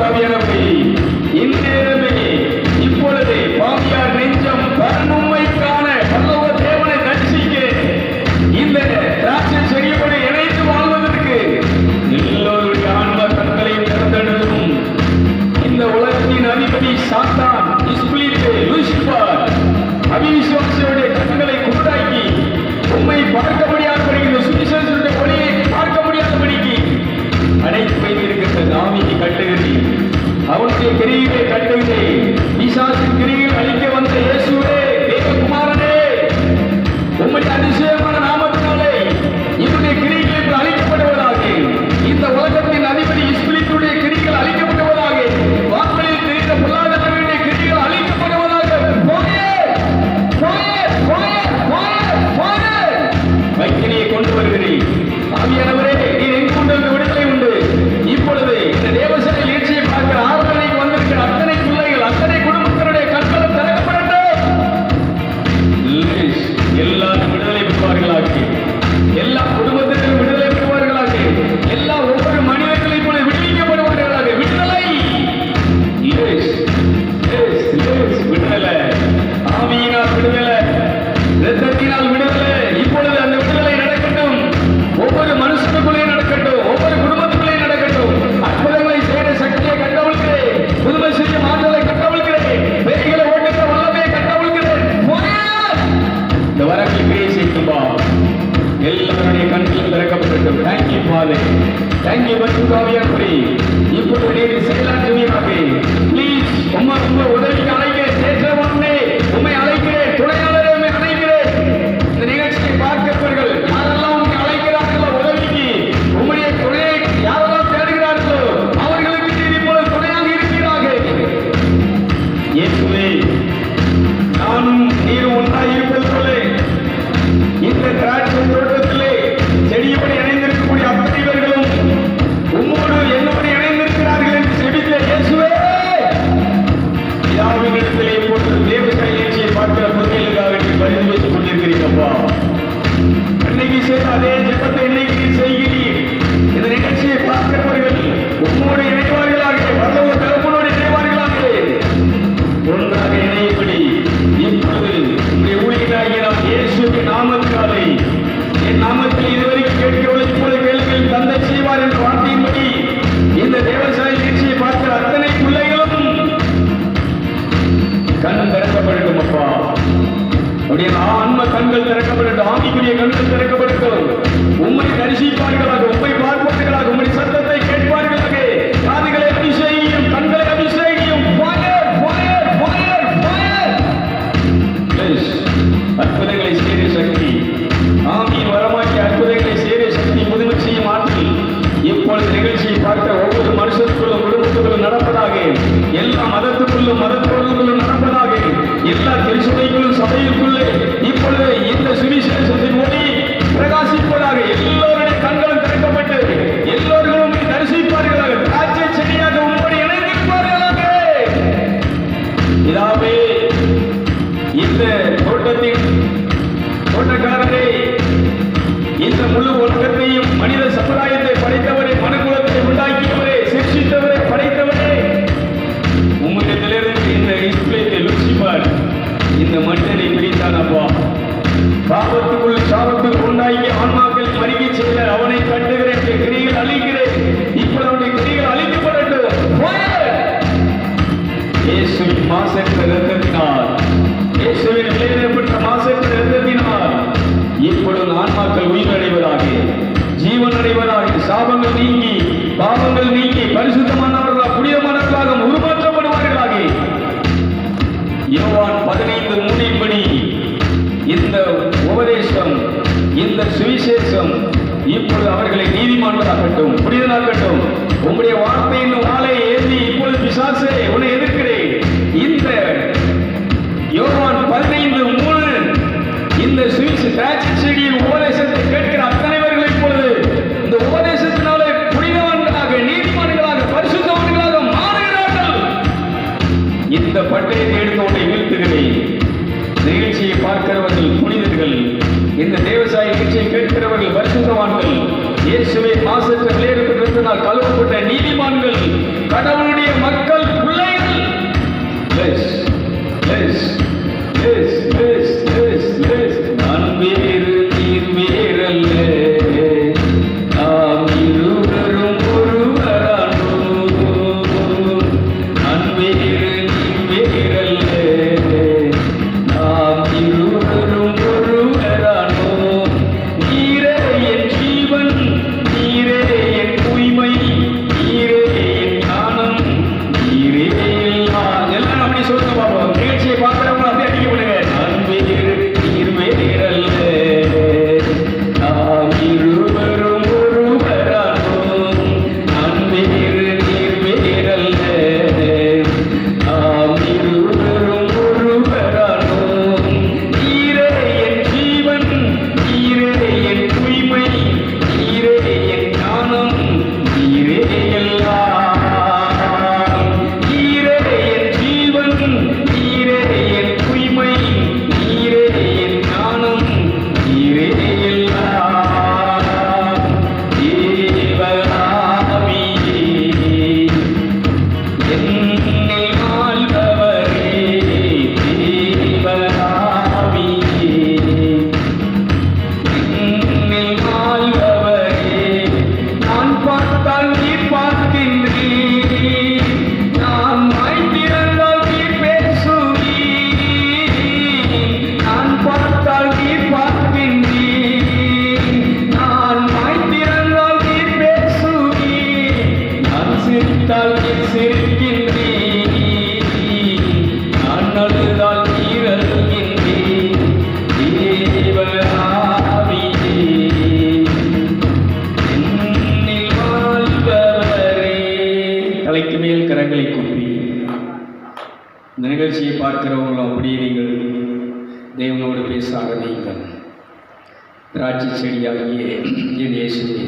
பரிசுத்தாவியானவரே, இந்நேரமே இப்பொழுதே பாவியார் நெஞ்சம் பரனுமைக்கான பரலோக தேவனை தரிசிக்க இந்த திராட்சை செடியோடு இணைந்து வாழ்வதற்கு எல்லோருடைய ஆன்ம கண்களையும் திறந்தெடுக்கும். இந்த உலகத்தின் அதிபதி சாத்தான், இஸ்பிலித்து, லூசிபர் அவிசுவாசியுடைய கண்களை குருடாக்கி உம்மை பார்க்க முடியாதபடிக்கு, இந்த சுவிசேஷனுடைய ஒளியை பார்க்க முடியாதபடிக்கு அடைத்து வைத்திருக்கின்ற நாவியை கட்டுகிறேன். அவனுடைய கிரியை கட்டுகிறேன். பிசாசின் கிரியை அழிக்க வந்த இயேசுவே, தேவகுமாரனே, உம்முடைய அதிசயமான நாமத்தினாலே இவருடைய கிரிகள் அழிக்கப்படுவதாக. இந்த உலகத்தின் அதிபதி இஸ்பிலித்துடைய கிரிகள் அழிக்கப்படுவதாக. வாக்களில் தெரிந்த பொல்லாதவர்களுடைய கிரிகள் அழிக்கப்படுவதாக. வைக்கிரியை கொண்டு வருகிறேன். ஆவியானவரே, நீர் எங்கு கொண்டு வந்து விடுதலை உண்டு. இப்பொழுது இந்த தேவசனை நிகழ்ச்சியை பார்க்கிற ஆர்வனைக்கு வந்திருக்கிற அத்தனை பிள்ளைகள், அத்தனை குடும்பத்தினுடைய கண்களும் திறக்கப்படட்டும். எல்லாரும் விடுதலை பெறுவார்களாக. எல்லா குடும்பத்தினரும் விடுதலை பெறுவார்களாக. எல்லா ஒவ்வொரு மனிதர்களும் இப்பொழுது விடுவிக்கப்படுவார்களாக. விடுதலை, விடுதலை, ஆவியினால் விடுதலை, இரத்தத்தினால் விடுதலை. இப்பொழுது அந்த விடுதலை நடக்கட்டும். ஒவ்வொரு மனுஷனுக்குள்ளே நடக்கட்டும். ஒவ்வொரு குடும்பத்துக்குள்ளே நடக்கட்டும். அற்புதங்களை செய்த சக்தியை கட்டவிழ்கிறேன். புதுமை செய்ய மாற்றலை கட்டவிழ்கிறேன். வேலைகளை ஓட்டுகிற வல்லமையை கட்டவிழ்கிறேன். இந்த வரங்கள் கிரியை செய்யும்பா. எல்லாருடைய கண்களும் திறக்கப்பட்டது. தேங்க்யூ ஃபாதர், தேங்க்யூ பரிசுத்தாவியானவரே. இப்பொழுது நீர் செயலாற்றுவீராக. ப்ளீஸ் உம்மை உதவிக்கு அழைக்கிறேன். தேசவனே உம்மை அழைக்கிறேன். துணையாளரே உம்மை அழைக்கிறேன். இந்த நிகழ்ச்சியை பார்க்கிறவர்கள் யாரெல்லாம் உம்மை அழைக்கிறார்களோ உதவிக்கு, உம்முடைய துணையை யாரெல்லாம் தேடுகிறார்களோ அவர்களுக்கு நீர் இப்பொழுது துணையாக இருக்கிறார்கள். இயேசுவே, நானும் நீரும் ஒன்றாக இருப்பது போல இந்த திராட்சை தோட்டத்திலே செடியோடு இணைந்திருக்கக்கூடிய அத்தனைவர்களும் உம்மோடு என்னோடு இணைந்திருக்கிறார்கள் என்று செபித்த இயேசுவே, யாவிடத்திலே போட்டு தேவசனை நிகழ்ச்சியை பார்க்கிற பொருளுக்காக பரிந்து வைத்துக் கொண்டிருக்கிறீர்களப்பா. அன்னைக்கு செய்த அதே ஜெபத்தை இன்னைக்கு செய்கிறீர். இந்த நிகழ்ச்சியை பார்க்கிறவர்கள் உம்மோடு இணைவார்களாக. பரலோக தகப்பனோடு இணைவார்களாக. ஒன்றாக இணையபடி இப்பொழுது உங்களுடைய ஊழியராகிய நாம் இயேசுவின் நாமத்தினாலே, என் நாமத்தில் இதுவரைக்கும் கேட்கவில்லை, இப்பொழுது கேள்விகள் தந்தை செய்வார் என்ற வார்த்தையின்படி இந்த தேவசனை நிகழ்ச்சியை பார்க்கிற அத்தனை பிள்ளைகளும் கண் திறக்கப்படட்டும் அப்பா. அப்படியே ஆன்ம கண்கள் திறக்கப்படட்டும். ஆவிக்குரிய கண்கள் திறக்கப்படட்டும். உம்மை தரிசிப்பார்களாக, உம்மை பார்ப்பார்களாக, உம்முடைய சத்தத்தை கேட்பார்களாக. காதுகளை அபிஷேகியும், கண்களை அபிஷேகியும். அற்புதங்களை செய்த சக்தி, ஆவியின் வரமாக்கிய அற்புதங்களை செய்த சக்தி, புதுமை செய்யும் ஆற்றல் இப்பொழுது நிகழ்ச்சியை பார்த்த ஒவ்வொரு மனுஷத்துக்குள்ளும் குடும்பத்துக்குள்ளும் நடப்பதாக. எல்லா மதத்துக்குள்ளும் மதத்தோர்களும் நடப்பதாக. எல்லா திருச்சபைக்குள்ளும் சபைக்குள்ளே இப்பொழுது இந்த சுவிசேஷத்தின் ஒளி பிரகாசிப்பதாக. எல்லோருடைய கண்களும் திறக்கப்பட்டு எல்லோர்களும் தரிசிப்பார்களாக. திராட்சை செடியாக உம்மோடு இணைந்திருப்பார்களாக. இதாவே இந்த தோட்டத்தின் தோட்டக்காரரே, இந்த முழு உலகத்தையும் மனித சமுதாயத்தை படைத்தவரே, மனுக்குலத்தை உண்டாக்கியவரே, சிருஷ்டித்தவரே, படைத்தவரே, உம்மிடத்திலிருந்து இந்த இஸ்பிலித்து, லூசிபர் இந்த மனிதனை பிரித்தானப்பா. பாவத்துக்குள் சாபத்துக்கு உண்டாகிய ஆன்மாக்கள் மறிக்கை செய்த அவனை கட்டுகிறேன். கிரிகள் அழிக்கிறேன். இப்பொழுது அவனுடைய கிரிகள் அழிக்கப்படட்டும். இயேசுவின் மாசற்ற இரத்தத்தினால், இயேசுவின் விளைவிடப்பட்ட மாசற்ற இரத்தத்தினால் இப்பொழுது ஆன்மாக்கள் உயிரடைவதாக, ஜீவன் அடைவதாக. சாபங்கள் நீங்கி, பாவங்கள் நீங்கி, பரிசுத்தமானவர்களாக, புனிதமானவர்களாக உருமாற்றப்படுவார்களாக. யோவான் 15:3 இந்த உபதேசம், இந்த சுவிசேஷம் இப்பொழுது அவர்களை நீதிமான்களாகட்டும், புனிதனாகட்டும். உங்களுடைய வார்த்தையின் வாளை ஏந்தி இப்பொழுது பிசாசே உன்னை எதிர்க்கிறேன். இந்த யோவான் 15:3 இந்த திராட்சை செடியின் உபதேசத்தை கேட்கிற அத்தனைவர்கள் இப்பொழுது இந்த உபதேசத்தினாலே புனிதவான்களாக, நீதிமான்களாக, பரிசுத்தவான்களாக மாறுகிறார்கள். இந்த பட்டயத்தை எடுத்து உன்னை வீழ்த்துகிறேன். நிகழ்ச்சியை பார்க்கிறவர்கள் புனிதர்கள், இந்த தேவசாய நிகழ்ச்சியை கேட்கிறவர்கள் பரிசுத்தவான்கள், இயேசுவை மாசற்ற விளையாட்டு கழுவப்பட்ட நீதிமான்கள், கடவுளுடைய என் சிரிக்கின்றேன், நான் அழுதால் நீர் அழுகின்றேன். தேவ ஆவியே, என்னில் வாழ்பவரே. தலைக்கு மேல் கரங்களை கூப்பி இந்த நிகழ்ச்சியை பார்க்கிறவங்களும் அப்படியே நீங்கள் தேவனோடு பேச ஆரம்பிங்கள். திராட்சை செடியாகிய என் இயேசுவே,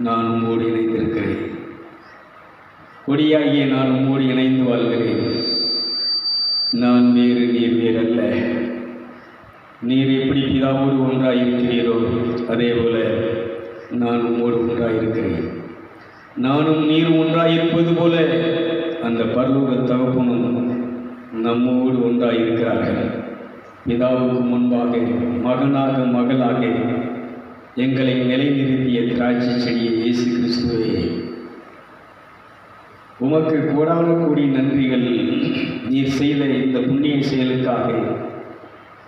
நான் உம்மோடு இணைந்திருக்கிறேன். கொடியாகிய நான் உம்மோடு இணைந்து வாழ்கிறேன். நான் வேறு, நீர் வேறல்ல. நீர் எப்படி பிதாவோடு ஒன்றாயிருக்கிறீரோ அதே போல நான் உம்மோடு ஒன்றாயிருக்கிறேன். நானும் நீர் ஒன்றாயிருப்பது போல அந்த பரலோக தகப்பனும் நம்மோடு ஒன்றாயிருக்கிறார்கள். பிதாவுக்கு முன்பாக மகனாக மகளாக எங்களை நிலைநிறுத்திய திராட்சை செடியை இயேசு கிறிஸ்துவே, உமக்கு கோடான கோடி நன்றிகள். நீர் செய்த இந்த புண்ணிய செயலுக்காக,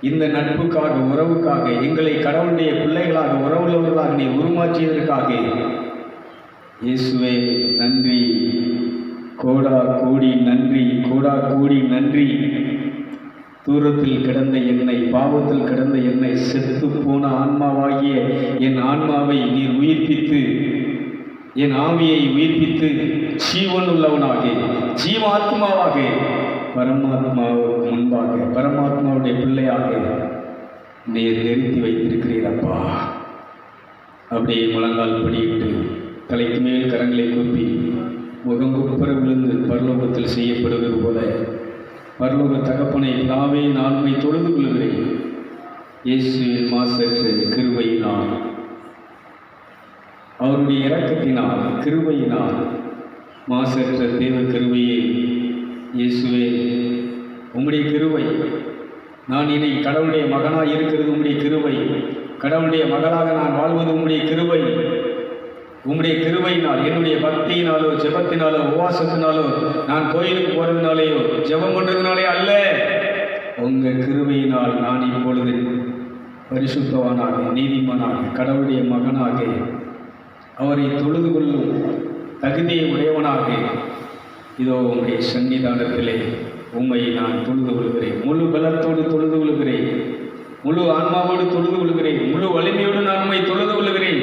இந்த நட்புக்காக, உறவுக்காக, எங்களை கடவுளுடைய பிள்ளைகளாக, உறவுள்ளவர்களாக நீ உருமாற்றியதற்காக இயேசுவே நன்றி. கோடா கோடி நன்றி, கோடா கோடி நன்றி. தூரத்தில் கிடந்த என்னை, பாவத்தில் கிடந்த என்னை, செத்து போன ஆன்மாவாகிய என் ஆன்மாவை நீர் உயிர்ப்பித்து, என் ஆவியை உயிர்ப்பித்து ஜீவன் உள்ளவனாக, ஜீவாத்மாவாக, பரமாத்மாவுக்கு முன்பாக, பரமாத்மாவுடைய பிள்ளையாக நீர் நிறுத்தி வைத்திருக்கிறீர் அப்பா. அப்படியே முழங்கால் படியிட்டு தலைக்கு மேல் கரங்களை கூப்பி முகங்குப்புற விழுந்து பரலோகத்தில் செய்யப்படுவது போல பரலோக தகப்பனை பிதாவே, நான் உம்மை தொழுது கொள்கிறேன். இயேசுவின் மாசற்ற கிருபையினால், அவருடைய இரக்கத்தினால், கிருபையினால், மாசற்ற தேவ கிருபையே இயேசுவே, உம்முடைய கிருபை. நான் இனி கடவுளுடைய மகனாக இருக்கிறது உம்முடைய கிருபை. கடவுளுடைய மகளாக நான் வாழ்வது உம்முடைய கிருபை. உம்முடைய கிருபையினால், என்னுடைய பக்தியினாலோ, ஜெபத்தினாலோ, உபவாசத்தினாலோ, நான் கோயிலுக்கு போகிறதுனாலேயோ, ஜெபம் பண்ணுறதுனாலே அல்ல, உங்கள் கிருபையினால் நான் இப்பொழுது பரிசுத்தவானாக, நீதிமானாக, கடவுளுடைய மகனாக, அவரை தொழுது கொள்ளும் தகுதியை உடையவனாக இதோ உம்முடைய சன்னிதானத்திலே உம்மை நான் தொழுது கொள்கிறேன். முழு பலத்தோடு தொழுது கொள்கிறேன். முழு ஆன்மாவோடு தொழுது கொள்கிறேன். முழு வலிமையோடு நான் உம்மை தொழுது கொள்கிறேன்.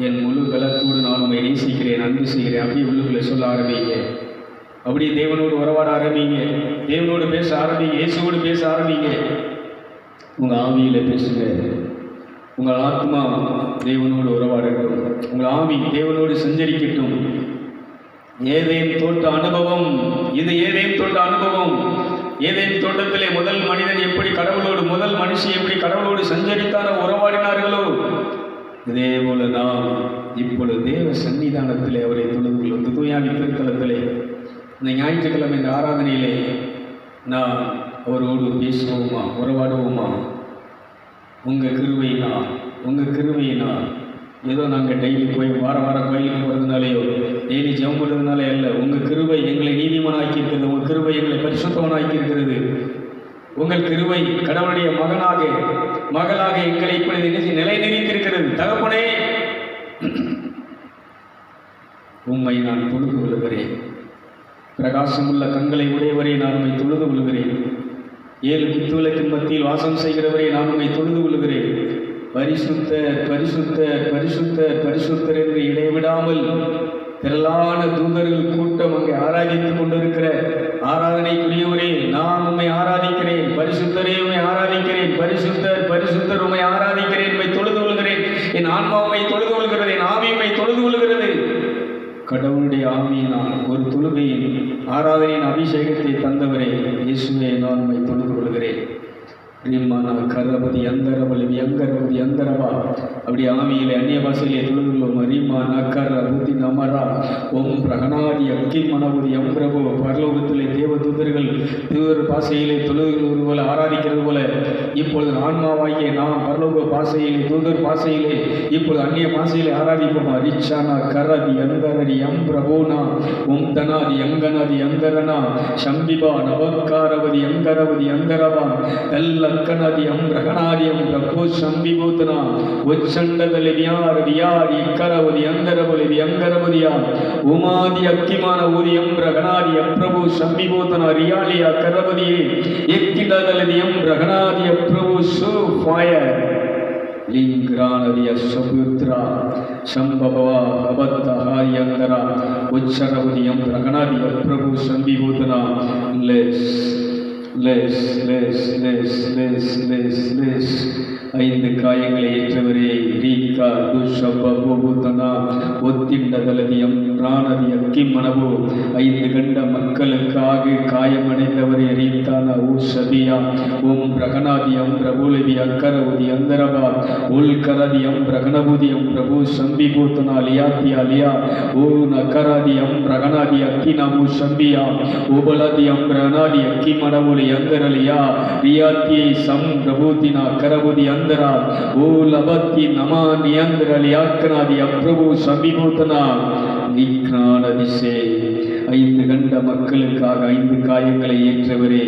என் முழு பலத்தோடு நான் உண்மை நேசிக்கிறேன், அன்பு செய்கிறேன். அப்படியே உள்ளுக்குள்ளே சொல்ல ஆரம்பிங்க. அப்படியே தேவனோடு உறவாட ஆரம்பிங்க. தேவனோடு பேச ஆரம்பிங்க. இயேசுவோடு பேச ஆரம்பிங்க. உங்கள் ஆவியில் பேசுங்க. உங்கள் ஆத்மா தேவனோடு உறவாடட்டும். உங்கள் ஆவி தேவனோடு சஞ்சரிக்கட்டும். ஏதேன் தோட்ட அனுபவம் இது. ஏதேன் தோட்ட அனுபவம். ஏதேன் தோட்டத்திலே முதல் மனிதன் எப்படி கடவுளோடு, முதல் மனுஷி எப்படி கடவுளோடு சஞ்சரித்தாரோ, உறவாடினார்களோ, இதே போல நாம் இப்பொழுது தேவ சன்னிதானத்திலே அவரை தொழுது கொள்ளும் தூயாவி திருத்தலத்திலே இந்த ஞாயிற்றுக்கிழமை இந்த ஆராதனையிலே நான் அவரோடு பேசுவோமா, உறவாடுவோமா? உங்கள் கிருபையினால், உங்கள் கிருபையினால். ஏதோ நாங்கள் டெய்லி போய் வாரம் கோயிலுக்கு போகிறதுனாலேயோ, டெய்லி ஜெபம் பண்ணுறதுனாலே அல்ல. உங்கள் கிருபை எங்களை நீதிமானாக்கி இருக்கிறது. உங்கள் கிருபை எங்களை பரிசுத்தவனாக்கி இருக்கிறது. உங்கள் கிருபை கடவுளுடைய மகனாக, மகளாக எங்களை இப்பொழுது நிலைநிறுத்தியிருக்கிறது. தகப்பனே, உம்மை நான் தொழுது கொள்கிறேன். பிரகாசமுள்ள கண்களை உடையவரை நான் உம்மை தொழுது கொள்கிறேன். 7 குத்துவிளக்கின் மத்தியில் வாசம் செய்கிறவரை நான் உம்மை தொழுது கொள்கிறேன். பரிசுத்தர், பரிசுத்தர், பரிசுத்தர், பரிசுத்தர் என்று இடைவிடாமல் திரளான தூதர்கள் கூட்டம் அங்கே ஆராதித்துக் கொண்டிருக்கிற ஆராதனைக்குரியவரே, நான் உம்மை ஆராதிக்கிறேன். பரிசுத்தரே, உம்மை ஆராதிக்கிறேன். பரிசுத்தர், பரிசுத்தர், உம்மை ஆராதிக்கிறேன். உம்மை தொழுது கொள்கிறேன். என் ஆன்மா உம்மை தொழுது கொள்கிறது. என் ஆவி உம்மை தொழுது கொள்கிறது. கடவுளுடைய ஆவியினால் ஒரு தொழுகையின் ஆராதனையின் அபிஷேகத்தை தந்தவரே இயேசுவே, நான் உம்மை தொழுது கொள்கிறேன். ரீமானா கரபதி அந்தரபலி அங்கரபதி அந்தரபா. அப்படி ஆவியிலே அந்நிய பாஷையிலே தொழுதுள்ளோம். ரீமானா கரபதி நமரா ஓம் பிரகனாதி அக்கி மனபதி அம்பிரபோ. பரலோகத்திலே தேவதூதர்கள் தூதர் பாஷையிலே தொழுகிறது போல, ஆராதிக்கிறது போல, இப்பொழுது ஆன்மாவாகிய நாம் பரலோக பாஷையிலே, தூதர் பாஷையிலே, இப்பொழுது அந்நிய பாஷையிலே ஆராதிப்போமா? ரிச்சானா கரதி அந்தரடி அம்பிரபோனா ஓம் தனாதி அங்கனாதி அந்தரனா சம்பிபா நவக்காரவதி அங்கரவதி அந்தரபா. கல்ல அக்கனாதியம் பிரகனாதியம் பிரபு சம்பிபூத்தனா உச்ச உச்சண்டದಲ್ಲಿ ವಿಯಾರಿ ಕರವದಿ ಅಂದರಬಲಿ ವ್ಯಂಗರಬದಿಯ ಉಮಾದಿ ಅಕ್ಕಿಮಾನ ಊದಿಯಂಬ್ರ ಗಣಾದಿಯ ಪ್ರಭು ಸಂಬಿಭೂತನ ರಿಯಾಳಿಯ ಕರಬದಿಯೇ ಎಕ್ಕಿಡದಲ್ಲಿ ಎಂಬ್ರ ಗಣಾದಿಯ ಪ್ರಭು ಸು ಫಾಯರ್ ಲಿಂಗ್ರಾನದಿಯ ಸಪುತ್ರ ಸಂಭವ ಅಬದ್ಧ ಹಾರಿಯಂದರ ಉಚ್ಚರವದಿ ಎಂಬ್ರ ಗಣಾದಿಯ ಪ್ರಭು ಸಂಬಿಭೂತನ ಲೆಸ್ ಲೆಸ್ ಲೆಸ್ ಲೆಸ್ ಲೆಸ್ ಲೆಸ್ ಲೆಸ್ ஐந்து காயங்களை ஏற்றவரே ரீகா துஷபூதன ஒத்திண்டதலதியம் பிராணதி அக்கிமனவு ஐந்து கண்ட மக்களுக்காக காயமடைந்தவரே ரீத்தான ஊ சபியா ஓம் பிரகணாதியம் பிரபுலவி அக்கரவுதி அந்தரபா உள்கரதியம் பிரகணபுதியம் பிரபு சம்பிபூத்தனா லியாத்தியா லியா ஓ நகராதியம் பிரகணாதி அக்கினமு சம்பியா உபலதியம் பிரகணாதி அக்கிமனவுலி அந்தரலியா ரியாத்தியை சம் பிரபூதினா கரபுதி ஓ லபத்தி நமா நியந்திரலி ஆக்கனாதி அப்பிரபு சம்பிபூத்தனா நிக்னானதிசே ஐந்து கண்ட மக்களுக்காக ஐந்து காயங்களை ஏற்றவரே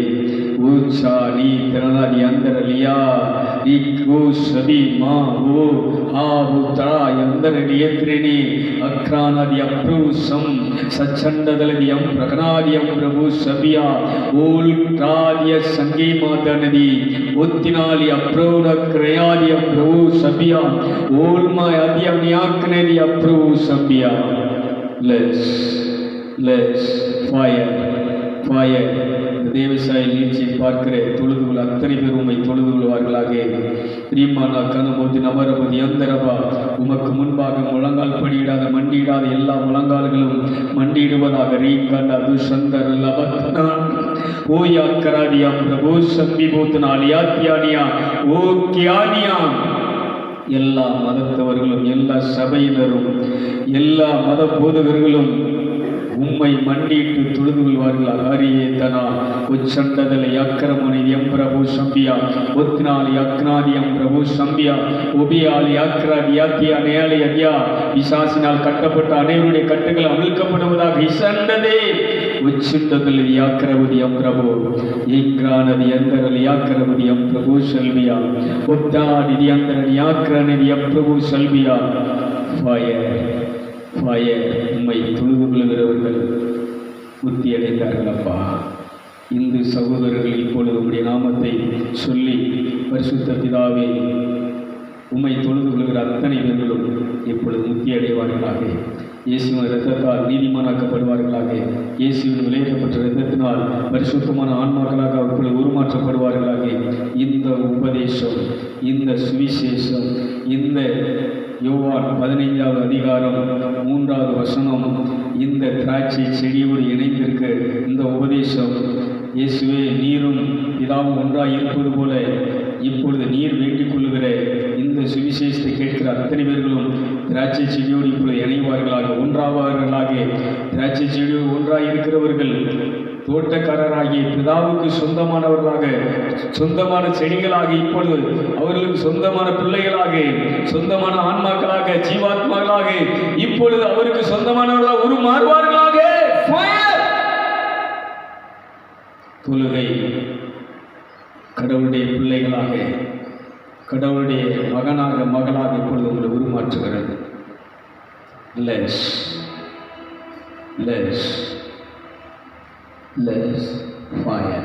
ஊச்சா நீ திறனாதி அந்தரலியா ஓ சபி மா ஓ ஹா உத்தரா அந்தரலி ஏத்திரேனி அக்ரானாதி அப்ரபு சம் சச்சண்டதலதியம் பிரகணாதியம் பிரபு சபியா ஓல் ராதிய சங்கி மாதனதி ஒத்தினாலி அப்ரபு கிரயாதியம் பிரபு சபியா ஓல்மா அதியம் நியாக்கனதி அப்ரபு சபியா லெஸ் லெஸ் ஃபயர் ஃபயர் தேவசாயி நீட்சியை பார்க்கிற தொழுதுகள் அத்தனை பேர் உண்மை தொழுது கொள்வார்களாக. பிரியமானா கனபோதி நபரபதி அந்தரபா உமக்கு முன்பாக முழங்கால் படியிடாத மண்டியிடாத எல்லா முழங்கால்களும் மண்டியிடுவதாக. ரீகண்ட துஷந்தர் லபத்னா ஓயா கராதியா பிரபு சம்பிபூத்னா லியாத்தியானியா ஓ கியானியா எல்லா மதத்தவர்களும் எல்லா சபையினரும் எல்லா மத போதகர்களும் உம்மை மண்டிட்டு தொழுது கொள்வார்கள். ஹரியே தனா உச்சண்டதலை அக்கிரமணி எம் பிரபு சம்பியா ஒத்தினாலி அக்னாதி எம் பிரபு சம்பியா உபியாலி அக்ராதி யாத்தியா நேயாலி அத்யா பிசாசினால் கட்டப்பட்ட அனைவருடைய கட்டுகள் அவிழ்க்கப்படுவதாக. இசண்டதே உச்சிண்டதல் யாக்கிரபதி எம் பிரபு ஈக்ரானதி அந்தரல் யாக்கிரபதி எம் பிரபு செல்வியா உத்தாடி அந்தரல் யாக்கிரநதி எம் பிரபு செல்வியா. ஃபயர் ஃபயர் உம்மை தொழுது கொள்கிறவர்கள் புத்தி அடைந்தார்கள். அப்பா, இந்து சகோதரர்கள் இப்பொழுது உம்முடைய நாமத்தை சொல்லி பரிசுத்த பிதாவே உம்மை தொழுது கொள்கிற அத்தனை பேர்களும் இப்பொழுது முத்தி அடைவார்களாக. இயேசுவின் இரத்தத்தால் நீதிமானாக்கப்படுவார்களாக. இயேசுவின் விளையாடப்பட்ட இரத்தத்தினால் பரிசுத்தமான ஆன்மாக்களாக அவர்கள் உருமாற்றப்படுவார்களாக. இந்த உபதேசம், இந்த சுவிசேஷம், இந்த யோவான் 15வது அதிகாரம் 3வது வசனம், இந்த திராட்சை செடியோடு இணைந்திருக்க இந்த உபதேசம், இயேசுவே நீரும் பிதாவும் ஒன்றாக இருப்பது போல இப்பொழுது நீர் வேண்டிக் கொள்ளுகிற இந்த சுவிசேஷத்தை கேட்கிற அத்தனை பேர்களும் திராட்சை செடியோடு இப்பொழுது இணைவார்களாக, ஒன்றாவார்களாக. திராட்சை செடியோடு ஒன்றாக இருக்கிறவர்கள் தோட்டக்காரராகிய பிதாவுக்கு சொந்தமானவர்களாக, சொந்தமான செடிகளாக, இப்பொழுது அவர்களுக்கு சொந்தமான பிள்ளைகளாக, சொந்தமான ஆன்மாக்களாக, ஜீவாத்மாக்களாக இப்பொழுது அவருக்கு சொந்தமானவர்களாக உருமாறுவார்களாக. தொழுகை கடவுளுடைய பிள்ளைகளாக, கடவுளுடைய மகனாக, மகளாக இப்பொழுது உங்களை உருமாற்றுகிறது. Less less less fire